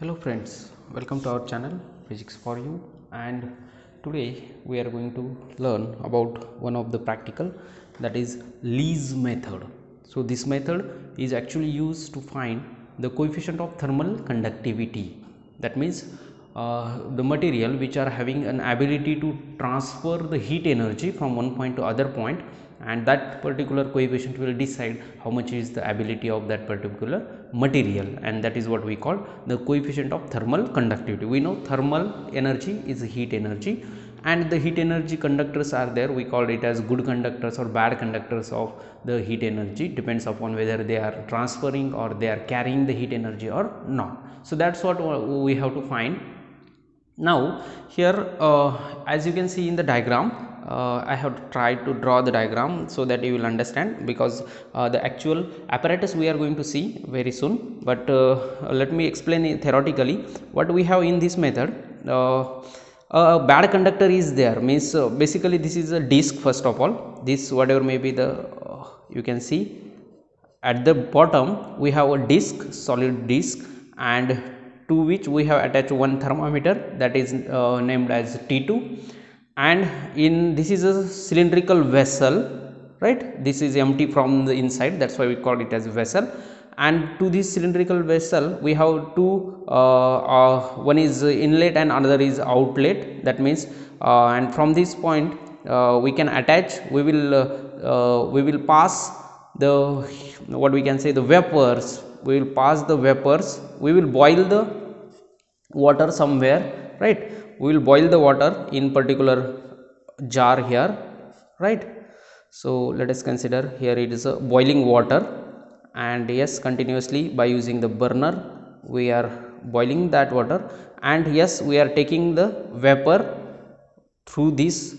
Hello friends, welcome to our channel Physics for You, and today we are going to learn about one of the practical, that is Lee's method. So this method is actually used to find the coefficient of thermal conductivity. That means the material which are having an ability to transfer the heat energy from one point to other point, and that particular coefficient will decide how much is the ability of that particular material, and that is what we call the coefficient of thermal conductivity. We know thermal energy is heat energy, and the heat energy conductors are there. We call it as good conductors or bad conductors of the heat energy, depends upon whether they are transferring or they are carrying the heat energy or not. So that's what we have to find. Now here as you can see in the diagram, I have tried to draw the diagram so that you will understand, because the actual apparatus we are going to see very soon, but let me explain it theoretically. What we have in this method, a bad conductor is there, means basically this is a disc. First of all, this whatever may be the you can see at the bottom we have a disc, solid disc, and to which we have attached one thermometer, that is named as T2, and in this is a cylindrical vessel, right? This is empty from the inside, that's why we call it as vessel. And to this cylindrical vessel we have two, one is inlet and another is outlet. That means and from this point we can attach, we will pass the, what we can say, the vapors. We will pass the vapors, we will boil the water somewhere, right? We will boil the water in particular jar here, right? So let us consider here it is a boiling water, and yes, continuously by using the burner we are boiling that water, and yes, we are taking the vapor through this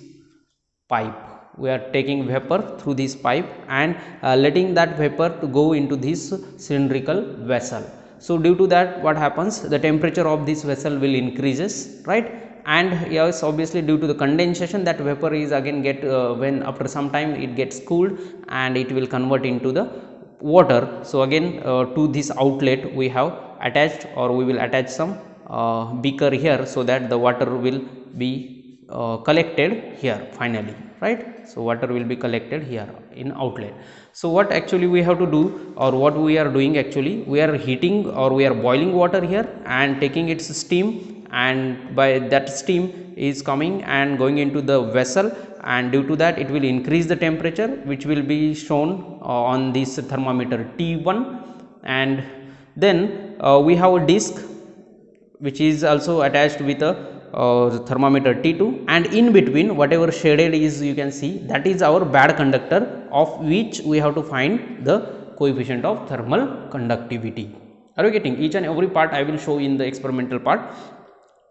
pipe. We are taking vapor through this pipe and letting that vapor to go into this cylindrical vessel. So due to that, what happens, the temperature of this vessel will increases, right? And yes, obviously due to the condensation, that vapor is again get when after some time it gets cooled and it will convert into the water. So again to this outlet we have attached, or we will attach some beaker here, so that the water will be collected here finally, right? So water will be collected here in outlet. So what actually we have to do, or what we are doing, actually we are heating or we are boiling water here and taking its steam, and by that steam is coming and going into the vessel, and due to that it will increase the temperature, which will be shown on this thermometer T1. And then we have a disc which is also attached with a thermometer T2, and in between whatever shaded is, you can see, that is our bad conductor, of which we have to find the coefficient of thermal conductivity. Are you getting? Each and every part I will show in the experimental part,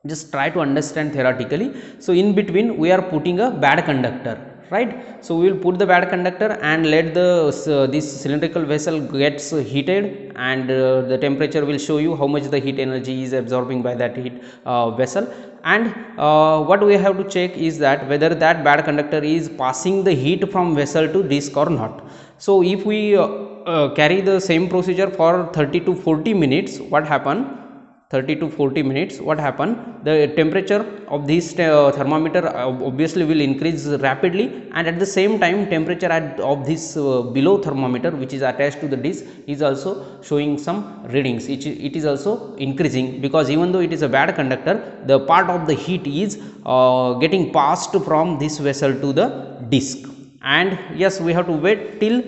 just try to understand theoretically. So in between we are putting a bad conductor, right? So we will put the bad conductor and let the this cylindrical vessel gets heated, and the temperature will show you how much the heat energy is absorbing by that heat vessel. And what we have to check is that whether that bad conductor is passing the heat from vessel to disc or not. So if we carry the same procedure for 30 to 40 minutes, what happen? 30 to 40 minutes, what happen, the temperature of this thermometer obviously will increase rapidly, and at the same time temperature of this below thermometer, which is attached to the disc, is also showing some readings. It is also increasing, because even though it is a bad conductor, the part of the heat is getting passed from this vessel to the disc. And yes, we have to wait till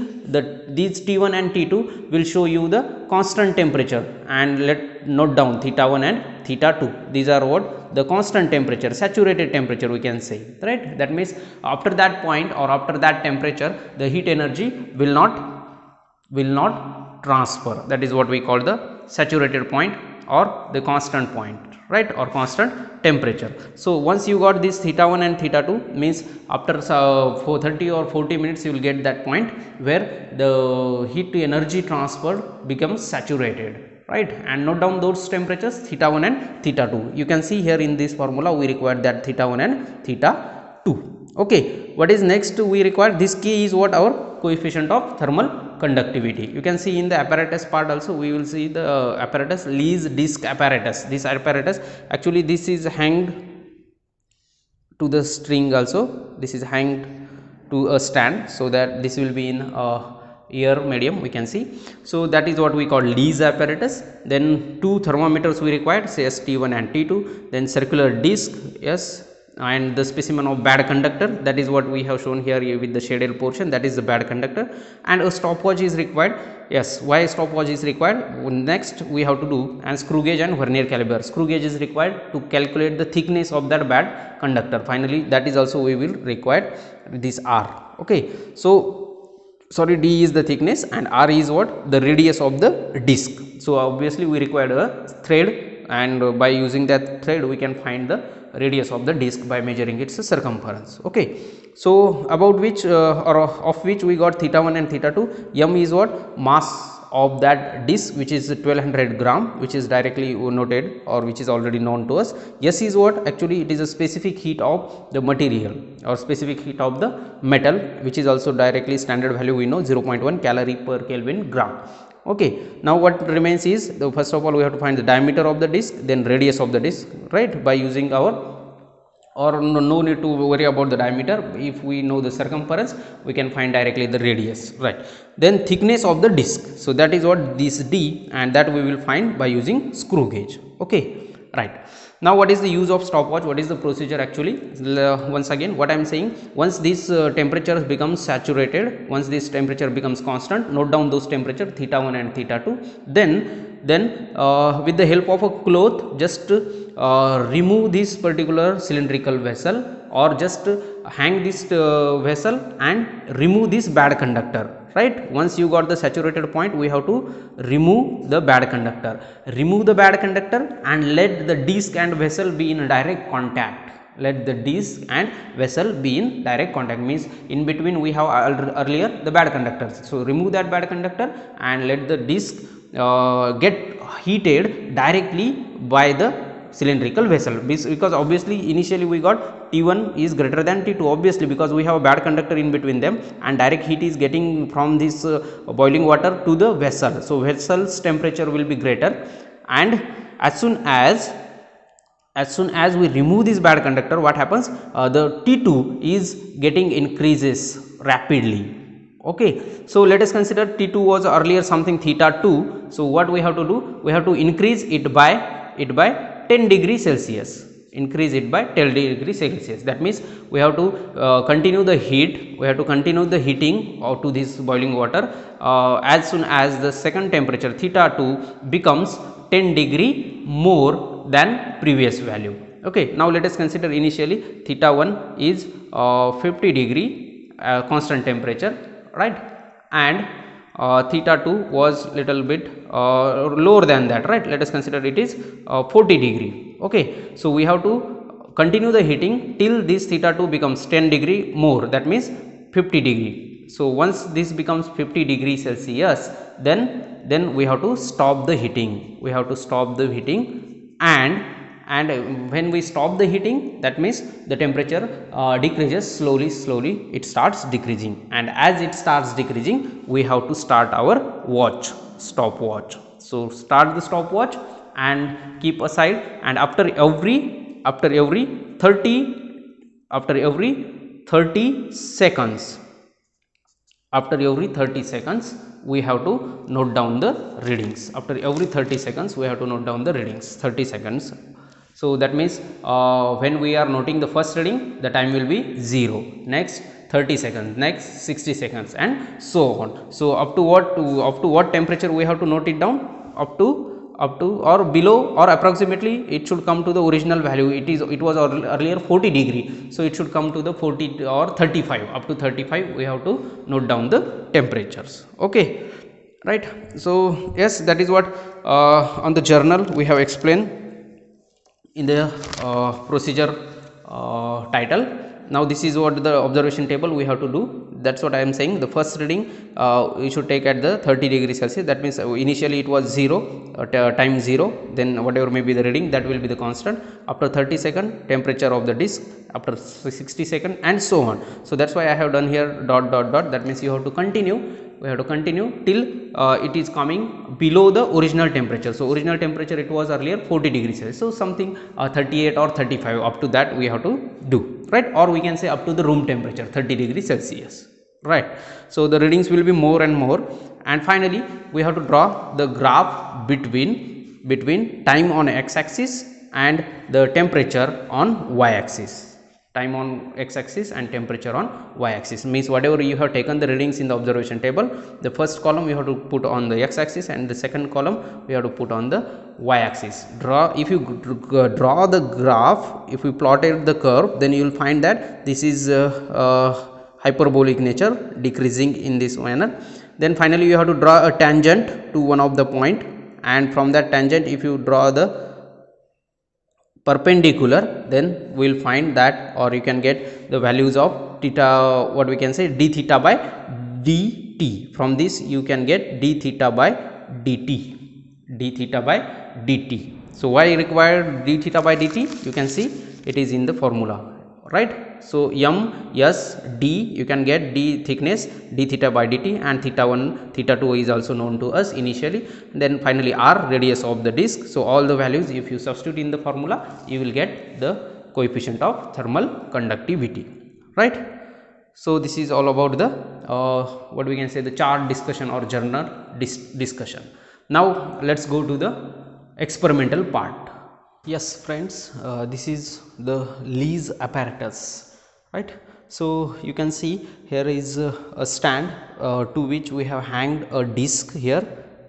these T1 and T2 will show you the constant temperature, and let note down theta 1 and theta 2. These are what the constant temperature, saturated temperature we can say, right? That means after that point or after that temperature, the heat energy will not transfer. That is what we call the saturated point or the constant point, right, or constant temperature. So once you got this theta 1 and theta 2, means after 30 or 40 minutes you will get that point where the heat to energy transfer becomes saturated, right? And note down those temperatures, theta 1 and theta 2. You can see here in this formula we require that theta 1 and theta 2. Okay, what is next we require? This key is what? Our coefficient of thermal conductivity. You can see in the apparatus part also, we will see the apparatus, Lee's disc apparatus. This apparatus, actually this is hanged to the string also, this is hanged to a stand, so that this will be in air medium, we can see. So that is what we call Lee's apparatus. Then two thermometers we required, say T1 and T2, then circular disc, yes, and the specimen of bad conductor, that is what we have shown here with the shaded portion, that is the bad conductor, and a stopwatch is required. Yes, why stopwatch is required? Next we have to do and screw gauge and vernier caliper. Screw gauge is required to calculate the thickness of that bad conductor. Finally, that is also we will require this R. Okay, so sorry, D is the thickness and R is what? The radius of the disc. So obviously we required a thread, and by using that thread we can find the radius of the disc by measuring its circumference. Okay, so about which or of which we got theta 1 and theta 2. M is what? Mass of that disc, which is 1200 gram, which is directly noted or which is already known to us. S is what? Actually it is a specific heat of the material or specific heat of the metal, which is also directly standard value we know, 0.1 calorie per Kelvin gram. Okay, now what remains is, first of all we have to find the diameter of the disc, then radius of the disc, right, by using our, or no need to worry about the diameter. If we know the circumference, we can find directly the radius, right. Then thickness of the disc, so that is what this D, and that we will find by using screw gauge. Okay, right. Now what is the use of stopwatch? What is the procedure actually? Once again what I am saying, once this temperature becomes saturated, once this temperature becomes constant, note down those temperature theta 1 and theta 2. Then with the help of a cloth, just remove this particular cylindrical vessel, or just hang this vessel and remove this bad conductor, right. Once you got the saturated point, we have to remove the bad conductor. Remove the bad conductor and let the disc and vessel be in direct contact. Let the disc and vessel be in direct contact, means in between we have earlier the bad conductors. So remove that bad conductor and let the disc get heated directly by the cylindrical vessel, because obviously initially we got T1 is greater than T2, obviously because we have a bad conductor in between them, and direct heat is getting from this boiling water to the vessel. So vessel's temperature will be greater, and as soon as we remove this bad conductor, what happens? The T2 is getting increases rapidly. Okay, so let us consider T2 was earlier something theta 2. So what we have to do? We have to increase it by 10 degrees Celsius. Increase it by 10 degrees Celsius. That means we have to continue the heat. We have to continue the heating to this boiling water as soon as the second temperature theta 2 becomes 10 degree more than previous value. Okay, now let us consider initially theta 1 is 50 degree constant temperature, right, and theta 2 was little bit lower than that, right. Let us consider it is 40 degree. Okay, so we have to continue the heating till this theta 2 becomes 10 degree more, that means 50 degree. So once this becomes 50 degree Celsius, then we have to stop the heating. We have to stop the heating, and when we stop the heating, that means the temperature decreases slowly, it starts decreasing, and as it starts decreasing, we have to start our watch, stopwatch. So start the stopwatch and keep aside, and after every 30 seconds, we have to note down the readings. After every 30 seconds we have to note down the readings, 30 seconds. So that means when we are noting the first reading, the time will be 0, next 30 seconds, next 60 seconds, and so on. So up to what temperature we have to note it down? Up to or below, or approximately it should come to the original value. It was earlier 40 degree, so it should come to the 40 or 35. Up to 35 we have to note down the temperatures. Okay, right. So yes, that is what on the journal we have explained in the procedure title. Now this is what the observation table we have to do. That's what I am saying. The first reading we should take at the 30 degrees Celsius. That means initially it was 0, time 0, then whatever may be the reading, that will be the constant. After 30 second, temperature of the disc, after 60 second, and so on. So that's why I have done here ... That means you have to continue we have to continue till it is coming below the original temperature. So original temperature it was earlier 40 degrees Celsius, so something 38 or 35, up to that we have to do, right? Or we can say up to the room temperature 30 degrees Celsius, right? So the readings will be more and more, and finally we have to draw the graph between time on x axis and the temperature on y axis. Time on x axis and temperature on y axis means whatever you have taken the readings in the observation table, the first column you have to put on the x axis and the second column we have to put on the y axis. If you draw the graph, if we plotted the curve, then you will find that this is hyperbolic nature, decreasing in this manner. Then finally you have to draw a tangent to one of the point, and from that tangent if you draw the perpendicular, then we will find that, or you can get the values of theta, what we can say, d theta by dt. From this you can get d theta by dt. So why required d theta by dt? You can see it is in the formula, right? So m s d, you can get d thickness, d theta by dt, and theta 1 theta 2 is also known to us initially. Then finally r, radius of the disc. So all the values if you substitute in the formula, you will get the coefficient of thermal conductivity, right? So this is all about the what we can say, the chart discussion or journal discussion. Now let's go to the experimental part. Yes friends, this is the Lees apparatus, right? So you can see here is a stand to which we have hanged a disc here,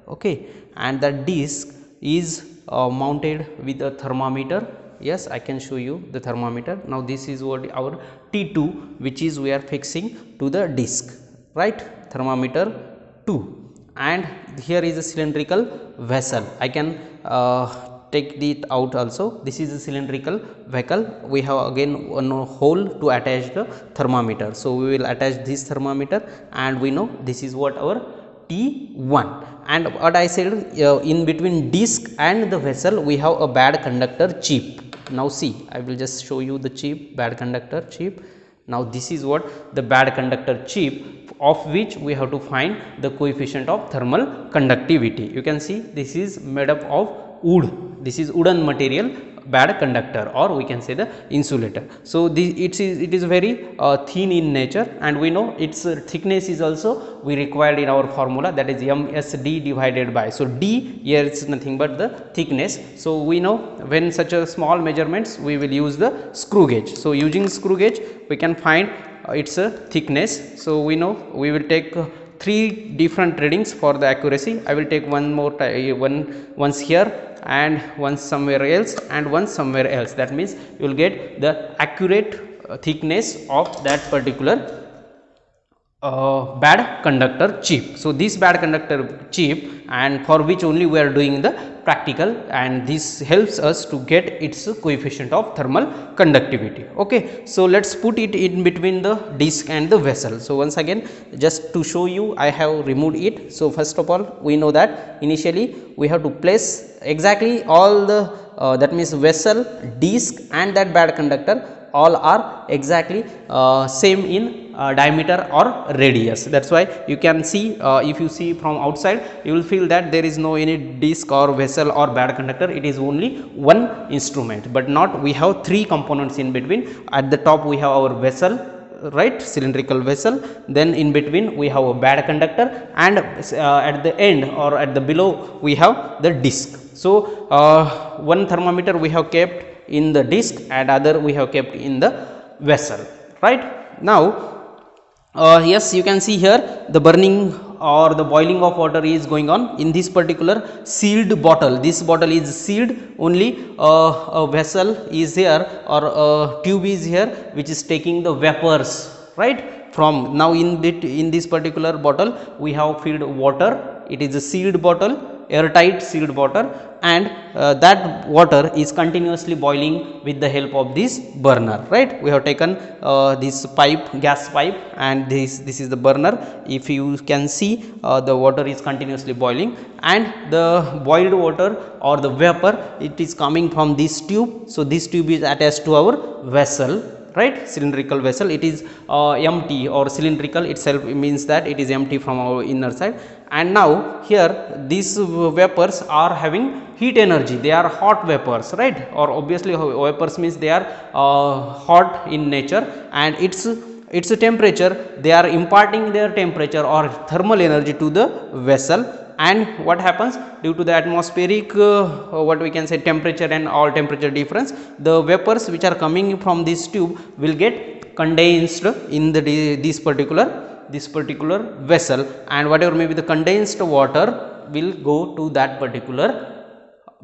okay, and that disc is mounted with a thermometer. Yes, I can show you the thermometer. Now this is what our T2, which is we are fixing to the disc, right? Thermometer 2, and here is a cylindrical vessel. I can take it out also. This is a cylindrical vehicle. We have again one hole to attach the thermometer. So we will attach this thermometer, and we know this is what our T1. And what I said, in between disc and the vessel we have a bad conductor chip. Now see, I will just show you the chip, bad conductor chip. Now this is what the bad conductor chip, of which we have to find the coefficient of thermal conductivity. You can see this is made up of wood. This is wooden material, bad conductor, or we can say the insulator. So it is very thin in nature, and we know its thickness is also we required in our formula, that is MSD divided by, so D here is nothing but the thickness. So we know when such a small measurements we will use the screw gauge. So using screw gauge we can find its thickness. So we know we will take 3 different readings for the accuracy. I will take one more once here, and once somewhere else, and once somewhere else. That means you will get the accurate thickness of that particular bad conductor chip. So this bad conductor chip, and for which only we are doing the practical, and this helps us to get its coefficient of thermal conductivity. Okay, so let's put it in between the disc and the vessel. So once again, just to show you, I have removed it. So first of all, we know that initially we have to place exactly all the that means vessel, disc, and that bad conductor all are exactly same in diameter or radius. That's why you can see, if you see from outside, you will feel that there is no any disc or vessel or bad conductor. It is only one instrument, but not, we have 3 components in between. At the top we have our vessel, right, cylindrical vessel, then in between we have a bad conductor, and at the end or at the below we have the disc. So one thermometer we have kept in the disc, and other we have kept in the vessel, right? Now yes, you can see here the burning or the boiling of water is going on in this particular sealed bottle. This bottle is sealed, only a vessel is here, or a tube is here, which is taking the vapors, right, from. Now in this particular bottle we have filled water. It is a sealed bottle, airtight sealed water, and that water is continuously boiling with the help of this burner, right? We have taken this pipe, gas pipe, and this is the burner. If you can see, the water is continuously boiling, and the boiled water or the vapor, it is coming from this tube. So this tube is attached to our vessel, right? Cylindrical vessel, it is empty, or cylindrical itself means that it is empty from our inner side. And now here these vapors are having heat energy, they are hot vapors, right? Or obviously vapors means they are hot in nature, and its temperature, they are imparting their temperature or thermal energy to the vessel. And what happens, due to the atmospheric what we can say temperature and all temperature difference, the vapors which are coming from this tube will get condensed in the this particular vessel, and whatever may be the condensed water will go to that particular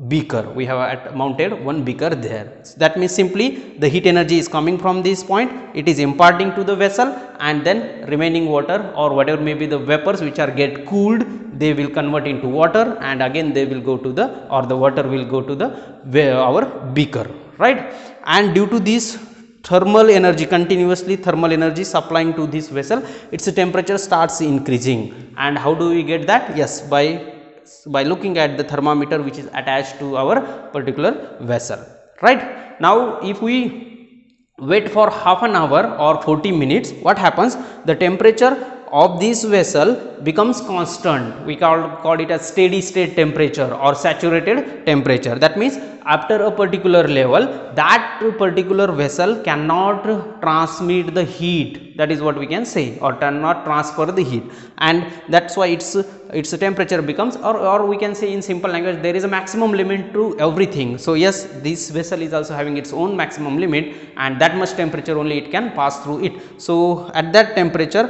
beaker. We have mounted one beaker there. So that means simply the heat energy is coming from this point, it is imparting to the vessel, and then remaining water or whatever may be the vapors which are get cooled, they will convert into water, and again they will go to the, or the water will go to the our beaker, right? And due to this thermal energy, continuously thermal energy supplying to this vessel, its temperature starts increasing. And how do we get that? Yes, by looking at the thermometer which is attached to our particular vessel, right? Now if we wait for half an hour or 40 minutes, what happens, the temperature of this vessel becomes constant. We call it as steady state temperature or saturated temperature. That means after a particular level, that particular vessel cannot transmit the heat, that is what we can say, or cannot transfer the heat, and that's why its temperature becomes, or we can say in simple language, there is a maximum limit to everything. So yes, this vessel is also having its own maximum limit, and that much temperature only it can pass through it. So at that temperature,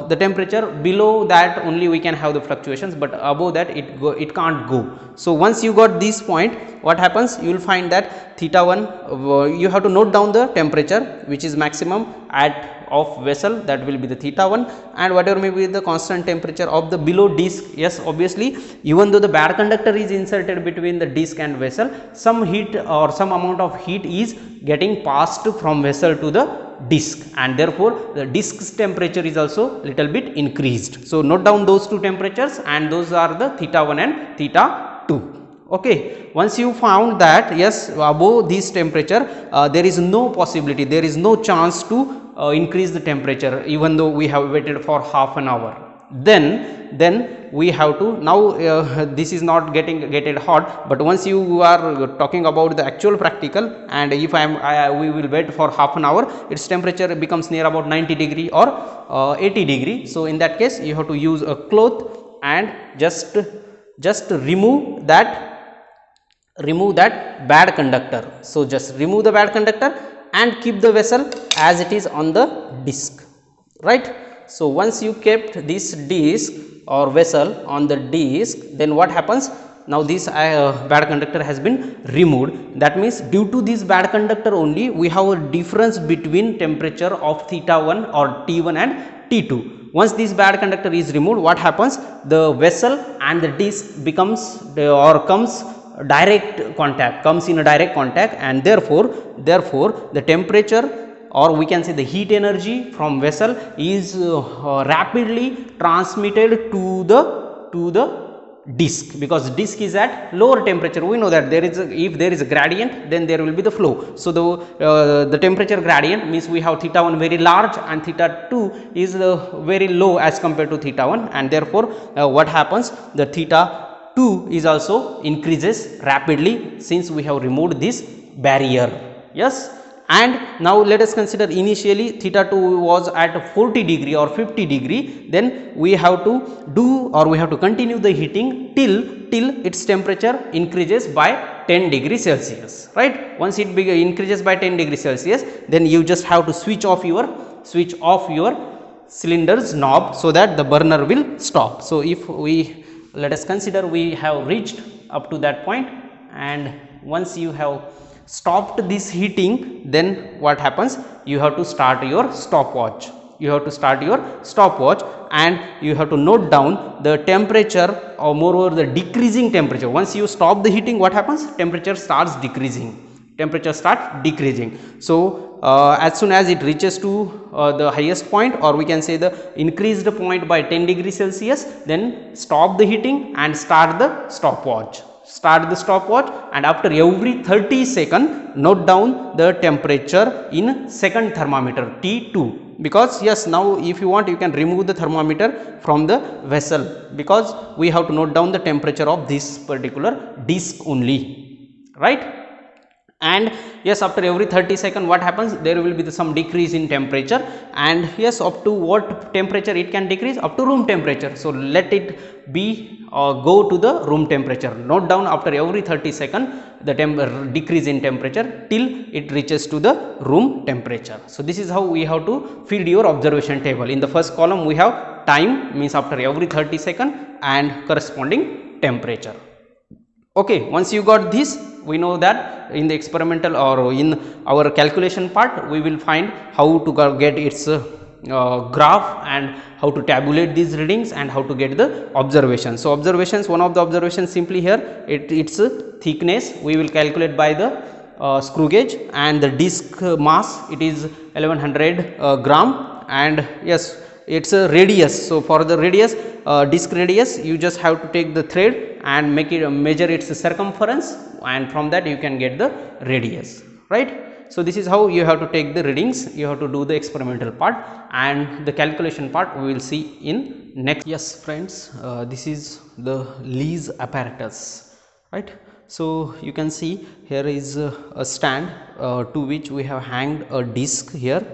the temperature below that only we can have the fluctuations, but above that it can't go. So once you got this point, what happens, you will find that theta 1, you have to note down the temperature which is maximum at of vessel, that will be the theta 1, and whatever may be the constant temperature of the below disc. Yes, obviously even though the bad conductor is inserted between the disc and vessel, some heat or some amount of heat is getting passed from vessel to the disc, and therefore the disc's temperature is also little bit increased. So note down those two temperatures, and those are the theta 1 and theta 2. Okay, once you found that yes, above this temperature there is no possibility, there is no chance to increase the temperature even though we have waited for half an hour, then we have to now this is not getting hot, but once you are talking about the actual practical, and if we will wait for half an hour, its temperature becomes near about 90 degree or 80 degree. So in that case you have to use a cloth and just remove that bad conductor. So just remove the bad conductor and keep the vessel as it is on the disc, right? So once you kept this disc or vessel on the disc, then what happens, now this bad conductor has been removed. That means due to this bad conductor only we have a difference between temperature of theta 1 or T1 and T2. Once this bad conductor is removed, what happens, the vessel and the disc comes in a direct contact, and therefore the temperature, or we can say the heat energy from vessel is rapidly transmitted to the disc, because disc is at lower temperature. We know that if there is a gradient, then there will be the flow. So the temperature gradient means we have theta 1 very large and theta 2 is very low as compared to theta 1, and therefore what happens, the theta 2 is also increases rapidly since we have removed this barrier. Yes. And now let us consider initially theta 2 was at 40 degree or 50 degree, then we have to continue the heating till its temperature increases by 10 degree Celsius, right? Once it increases by 10 degree Celsius, then you just have to switch off your cylinder's knob so that the burner will stop. So if let us consider we have reached up to that point, and once you have stopped this heating, then what happens, you have to start your stopwatch. And you have to note down the temperature, or moreover the decreasing temperature. Once you stop the heating, what happens, temperature starts decreasing. So as soon as it reaches to the highest point, or we can say the increased point by 10 degree Celsius, then stop the heating and start the stopwatch. start the stopwatch, and after every 30 second note down the temperature in second thermometer T2, because yes, now if you want you can remove the thermometer from the vessel, because we have to note down the temperature of this particular disc only, right? And yes, after every 30 second what happens, there will be some decrease in temperature, and yes, up to what temperature it can decrease? Up to room temperature. So let it be go to the room temperature. Note down after every 30 second the decrease in temperature till it reaches to the room temperature. So this is how we have to fill your observation table. In the first column we have time, means after every 30 second, and corresponding temperature. Okay, once you got this, we know that in the experimental or in our calculation part we will find how to get its graph and how to tabulate these readings and how to get the observations. So observations, one of the observations simply here, its thickness we will calculate by the screw gauge, and the disc mass, it is 1100 gram, and yes, it's a radius. So for the radius, disc radius, you just have to take the thread and make it measure its circumference, and from that you can get the radius, right? So this is how you have to take the readings. You have to do the experimental part, and the calculation part we will see in next. Yes friends, this is the Lees apparatus, right? So you can see here is a stand to which we have hanged a disc here,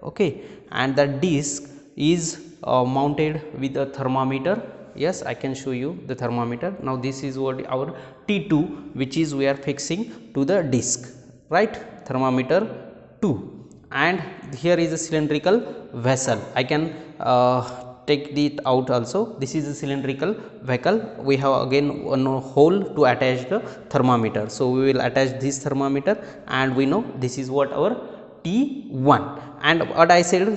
okay, and that disc is mounted with a thermometer. Yes, I can show you the thermometer. Now this is what our T2, which is we are fixing to the disc, right? Thermometer 2, and here is a cylindrical vessel. I can take it out also. This is a cylindrical vehicle. We have again one hole to attach the thermometer. So we will attach this thermometer, and we know this is what our T1. And what I said,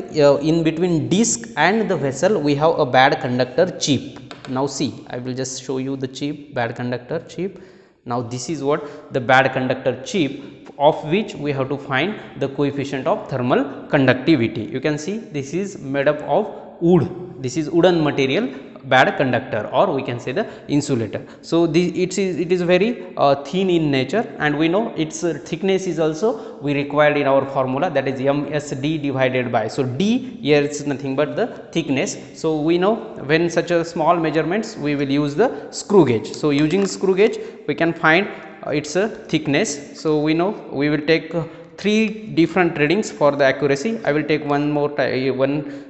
in between disc and the vessel we have a bad conductor chip. Now see, I will just show you the chip, bad conductor chip. Now this is what the bad conductor chip, of which we have to find the coefficient of thermal conductivity. You can see this is made up of wood. This is wooden material, bad conductor, or we can say the insulator. So it is very thin in nature, and we know its thickness is also we required in our formula, that is MSD divided by. So D here is nothing but the thickness. So we know when such a small measurements we will use the screw gauge. So using screw gauge we can find its thickness. So we know we will take 3 different readings for the accuracy. I will take one more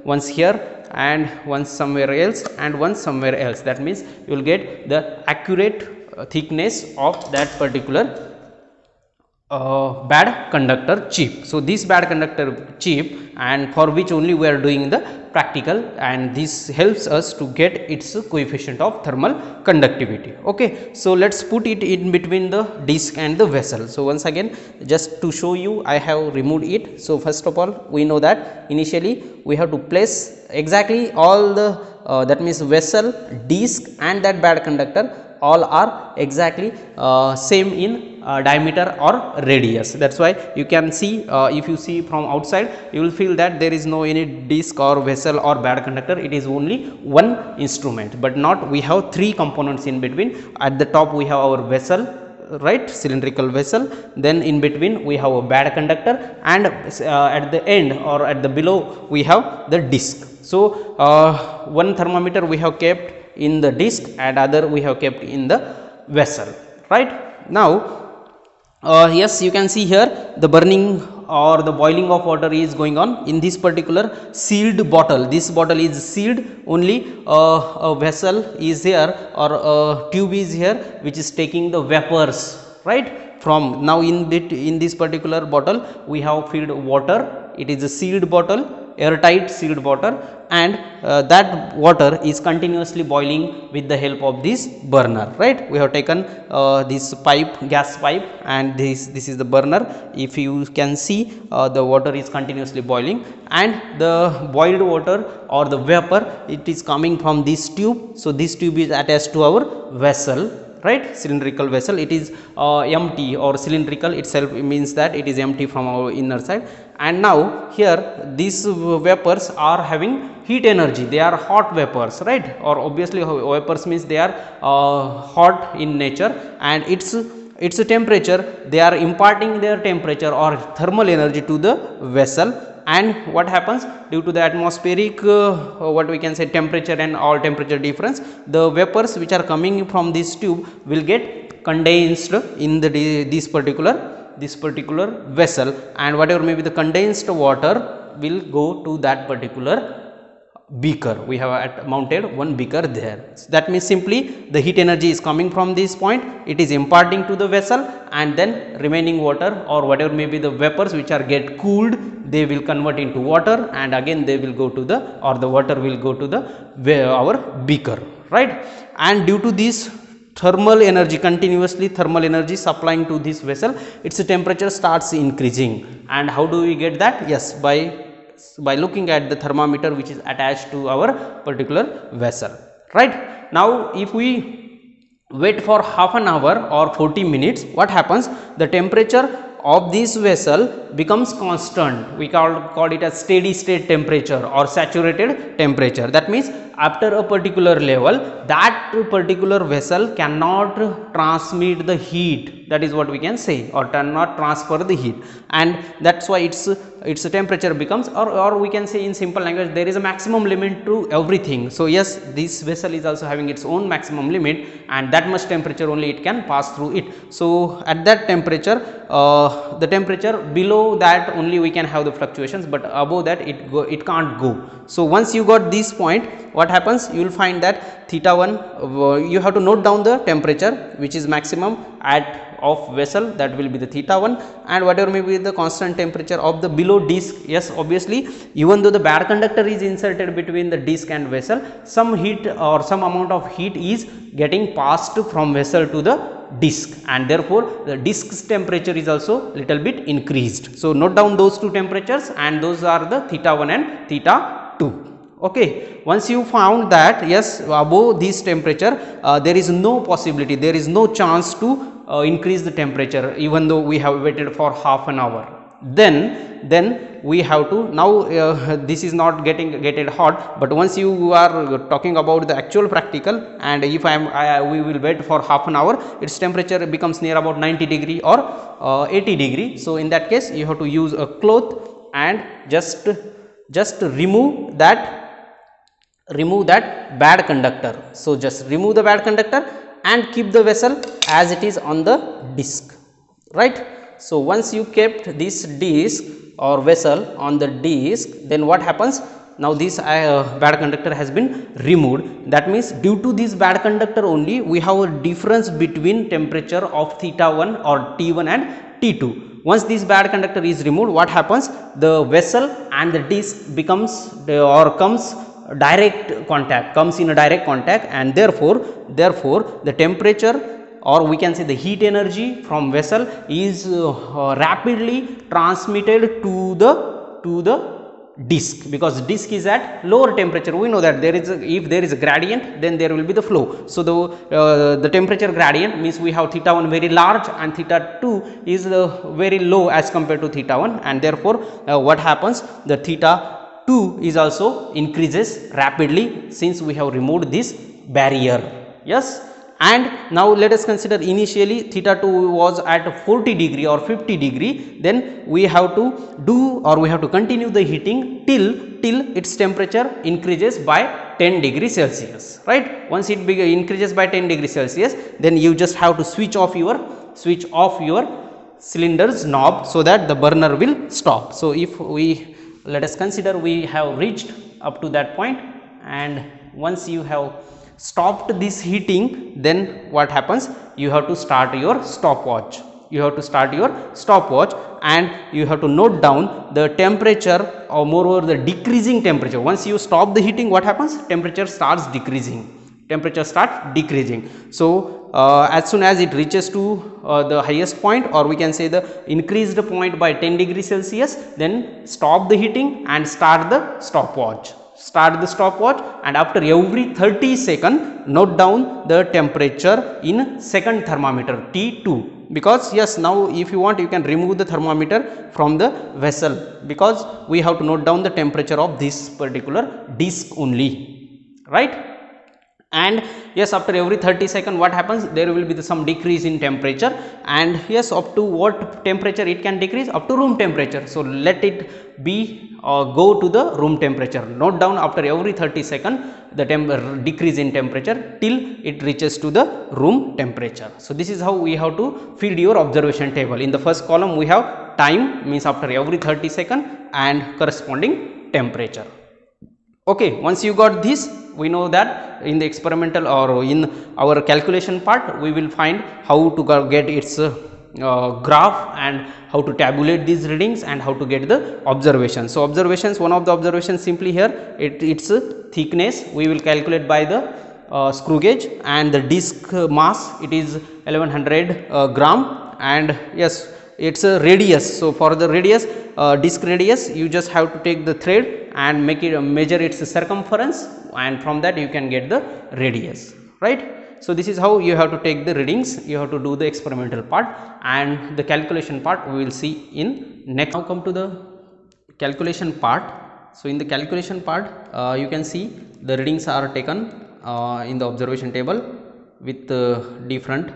once here, and once somewhere else, and once somewhere else. That means you will get the accurate thickness of that particular bad conductor chip. So this bad conductor chip, and for which only we are doing the practical, and this helps us to get its coefficient of thermal conductivity. Okay, so let's put it in between the disc and the vessel. So once again, just to show you, I have removed it. So first of all, we know that initially we have to place exactly all the that means vessel, disc, and that bad conductor all are exactly same in diameter or radius. That's why you can see, if you see from outside, you will feel that there is no any disc or vessel or bad conductor. It is only one instrument, but not. We have 3 components in between. At the top we have our vessel, right, cylindrical vessel, then in between we have a bad conductor, and at the end or at the below we have the disc. So one thermometer we have kept in the disc, and other we have kept in the vessel, right? Now yes, you can see here the burning or the boiling of water is going on in this particular sealed bottle. This bottle is sealed, only a vessel is here, or a tube is here, which is taking the vapors, right, from. Now in this particular bottle we have filled water. It is a sealed bottle, airtight sealed water, and that water is continuously boiling with the help of this burner, right? We have taken this pipe, gas pipe, and this is the burner. If you can see, the water is continuously boiling, and the boiled water or the vapor, it is coming from this tube. So this tube is attached to our vessel, right? Cylindrical vessel, it is empty, or cylindrical itself means that it is empty from our inner side. And now here these vapors are having heat energy, they are hot vapors, right? Or obviously vapors means they are hot in nature, and its temperature, they are imparting their temperature or thermal energy to the vessel. And what happens, due to the atmospheric what we can say temperature and all temperature difference, the vapors which are coming from this tube will get condensed in the this particular vessel, and whatever may be the condensed water will go to that particular beaker. We have mounted one beaker there. So that means simply the heat energy is coming from this point, it is imparting to the vessel, and then remaining water or whatever may be the vapors which are get cooled, they will convert into water, and again they will go to the, or the water will go to the our beaker, right? And due to this thermal energy, continuously thermal energy supplying to this vessel, its temperature starts increasing. And how do we get that? Yes, by looking at the thermometer which is attached to our particular vessel, right? Now if we wait for half an hour or 40 minutes, what happens, the temperature of this vessel becomes constant. We call it as steady state temperature or saturated temperature. That means after a particular level, that particular vessel cannot transmit the heat, that is what we can say, or cannot transfer the heat, and that's why its temperature becomes, or we can say in simple language, there is a maximum limit to everything. So yes, this vessel is also having its own maximum limit, and that much temperature only it can pass through it. So at that temperature, the temperature below that only we can have the fluctuations, but above that it can't go. So once you got this point, what happens, you will find that theta 1, you have to note down the temperature which is maximum at of vessel, that will be the theta 1, and whatever may be the constant temperature of the below disc. Yes, obviously even though the bad conductor is inserted between the disc and vessel, some heat or some amount of heat is getting passed from vessel to the disc, and therefore the disc's temperature is also little bit increased. So note down those two temperatures, and those are the theta 1 and theta 2. Okay, once you found that yes, above this temperature there is no possibility, there is no chance to increase the temperature even though we have waited for half an hour, then we have to now this is not getting hot, but once you are talking about the actual practical, and if we will wait for half an hour, its temperature becomes near about 90 degree or 80 degree. So in that case you have to use a cloth and just remove that bad conductor. So just remove the bad conductor and keep the vessel as it is on the disc, right? So once you kept this disc or vessel on the disc, then what happens, now this bad conductor has been removed. That means due to this bad conductor only we have a difference between temperature of theta 1 or T1 and T2. Once this bad conductor is removed, what happens, the vessel and the disc comes in a direct contact, and therefore the temperature, or we can say the heat energy from vessel is rapidly transmitted to the disc, because disc is at lower temperature. We know that if there is a gradient, then there will be the flow. So the temperature gradient means we have theta 1 very large and theta 2 is very low as compared to theta 1, and therefore what happens, the theta 2 is also increases rapidly since we have removed this barrier. Yes. And now let us consider initially theta 2 was at 40 degree or 50 degree, then we have to continue the heating till its temperature increases by 10 degrees Celsius, right? Once it increases by 10 degrees Celsius, then you just have to switch off your cylinder's knob so that the burner will stop. So if let us consider we have reached up to that point, and once you have stopped this heating, then what happens, you have to start your stopwatch. And you have to note down the temperature, or moreover the decreasing temperature. Once you stop the heating, what happens, temperature starts decreasing. So as soon as it reaches to the highest point, or we can say the increased point by 10 degrees Celsius, then stop the heating and start the stopwatch. start the stopwatch, and after every 30 second note down the temperature in second thermometer T2, because yes, now if you want you can remove the thermometer from the vessel, because we have to note down the temperature of this particular disc only, right? And yes, after every 30 second what happens, there will be some decrease in temperature, and yes, up to what temperature it can decrease? Up to room temperature. So let it be go to the room temperature. Note down after every 30 second the decrease in temperature till it reaches to the room temperature. So this is how we have to fill your observation table. In the first column we have time, means after every 30 second, and corresponding temperature. Okay, once you got this, we know that in the experimental or in our calculation part we will find how to get its graph and how to tabulate these readings and how to get the observations. So observations, one of the observations simply here, its thickness we will calculate by the screw gauge, and the disc mass, it is 1100 gram, and yes, it's a radius. So for the radius, disc radius, you just have to take the thread and make it measure its circumference, and from that you can get the radius, right? So this is how you have to take the readings. You have to do the experimental part, and the calculation part we will see in next. Now come to the calculation part. So in the calculation part you can see the readings are taken in the observation table with different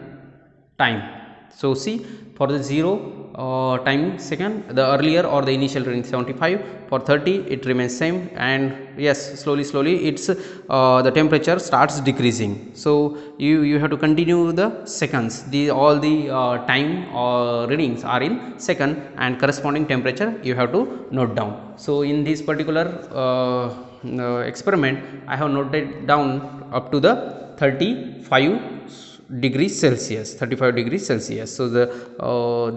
time. So see, for the 0 time second, the earlier or the initial reading 75, for 30 it remains same, and yes, slowly it's the temperature starts decreasing. So you have to continue the seconds. All the time readings are in second, and corresponding temperature you have to note down. So in this particular experiment I have noted down up to the 35 degrees Celsius, 35 degrees Celsius. So the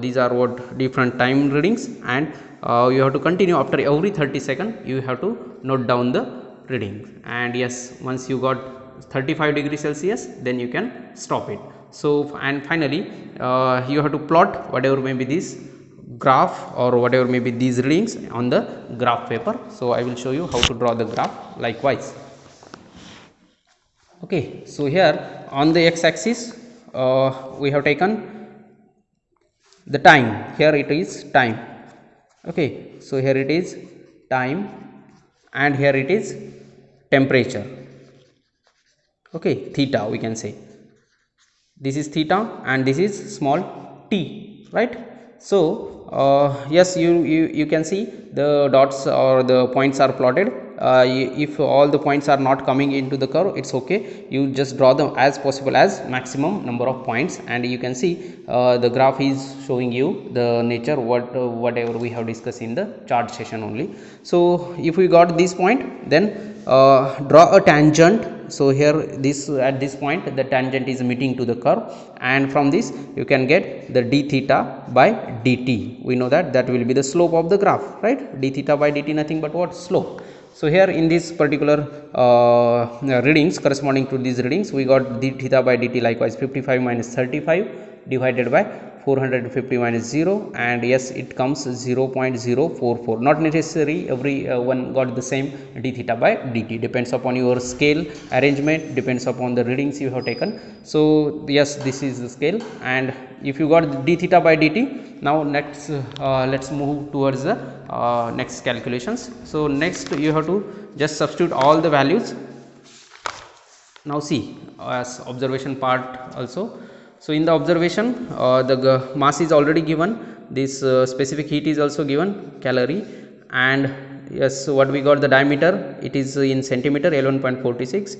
these are what different time readings, and you have to continue after every 30 second you have to note down the readings. And yes, once you got 35 degrees Celsius, then you can stop it. So and finally you have to plot whatever may be this graph or whatever may be these readings on the graph paper. So I will show you how to draw the graph likewise. Okay, so here on the x axis we have taken the time. Here it is time. Okay, so here it is time, and here it is temperature. Okay, theta we can say. This is theta and this is small t, right? So yes, you can see the dots or the points are plotted. If all the points are not coming into the curve, it's okay, you just draw them as possible as maximum number of points, and you can see the graph is showing you the nature whatever we have discussed in the chart session only. So if we got this point, then draw a tangent. So here this at this point the tangent is meeting to the curve, and from this you can get the d theta by dt. We know that that will be the slope of the graph, right? D theta by dt, nothing but what? Slope. So here in this particular readings, corresponding to these readings, we got d theta by dt likewise 55 minus 35 divided by 450 minus 0, and yes, it comes 0.044. Not necessary every one got the same d theta by dt, depends upon your scale arrangement, depends upon the readings you have taken. So yes, this is the scale, and if you got d theta by dt, now next let's move towards the next calculations. So next you have to just substitute all the values. Now see, as observation part also. So in the observation the mass is already given, this specific heat is also given, calorie, and yes, so what we got, the diameter, it is in centimeter 11.46,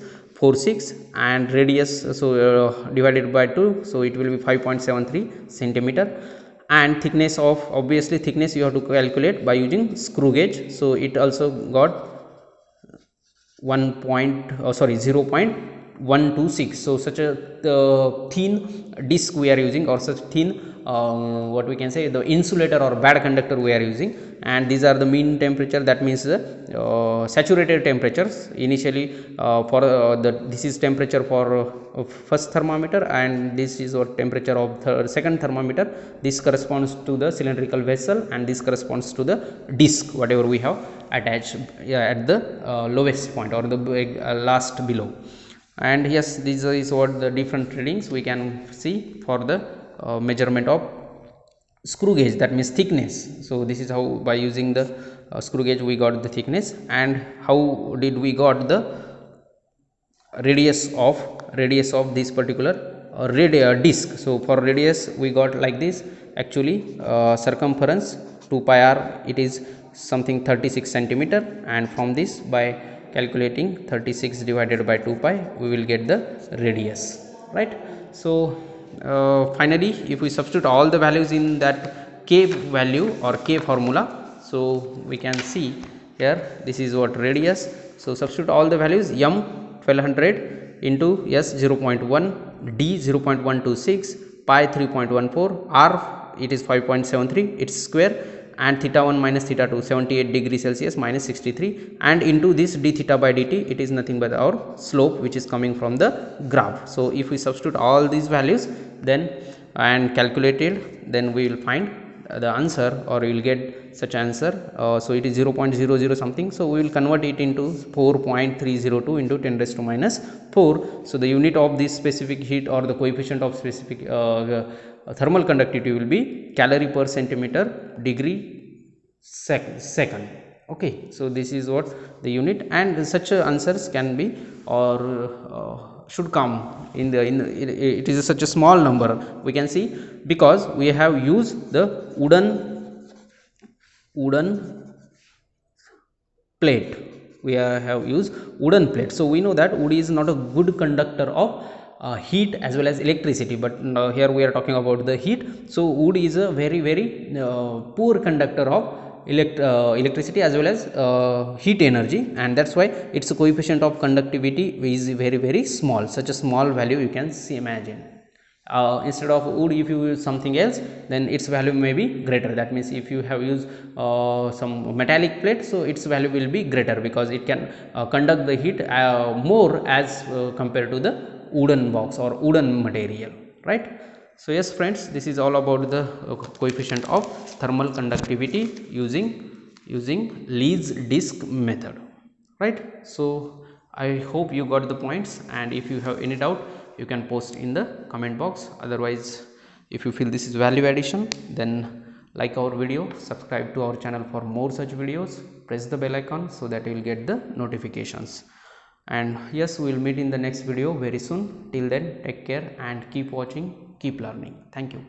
and radius, so divided by 2, so it will be 5.73 centimeter, and thickness of, obviously thickness you have to calculate by using screw gauge. So it also got 0.126. So such a thin disc we are using, or such thin what we can say, the insulator or bad conductor we are using, and these are the mean temperature, that means the saturated temperatures. Initially for this is temperature for first thermometer, and this is what temperature of second thermometer. This corresponds to the cylindrical vessel, and this corresponds to the disc whatever we have attached at the lowest point or the last below. And yes, this is what the different readings we can see for the measurement of screw gauge, that means thickness. So this is how, by using the screw gauge we got the thickness. And how did we got the radius of this particular disc? So for radius we got like this. Actually circumference 2 pi r, it is something 36 centimeter, and from this, by calculating 36 divided by 2 pi, we will get the radius, right? So finally, if we substitute all the values in that k value or k formula, so we can see here, this is what radius. So substitute all the values: m 1200 into s 0.1, d 0.126, pi 3.14, r it is 5.73 its square, and theta 1 minus theta 2 78 degree Celsius minus 63, and into this d theta by dt, it is nothing but our slope which is coming from the graph. So if we substitute all these values then and calculate it, then we will find the answer, or we will get such answer. So it is 0.00 something, so we will convert it into 4.302 into 10 raised to minus 4. So the unit of this specific heat, or the coefficient of specific thermal conductivity, will be calorie per centimeter degree second. Okay, so this is what the unit, and such answers can be, or should come in the it is such a small number, we can see, because we have used the wooden plate. We have used wooden plate, so we know that wood is not a good conductor of heat as well as electricity, but here we are talking about the heat. So wood is a very poor conductor of electricity as well as heat energy, and that's why its coefficient of conductivity is very small. Such a small value you can see, imagine. Instead of wood, if you use something else, then its value may be greater. That means if you have used some metallic plate, so its value will be greater, because it can conduct the heat more as compared to the wooden box or wooden material, right? So yes friends, this is all about the coefficient of thermal conductivity using Lee's disc method, right? So I hope you got the points, and if you have any doubt, you can post in the comment box. Otherwise, if you feel this is value addition, then like our video, subscribe to our channel for more such videos, press the bell icon so that you will get the notifications. And yes, we will meet in the next video very soon. Till then, take care and keep watching, keep learning. Thank you.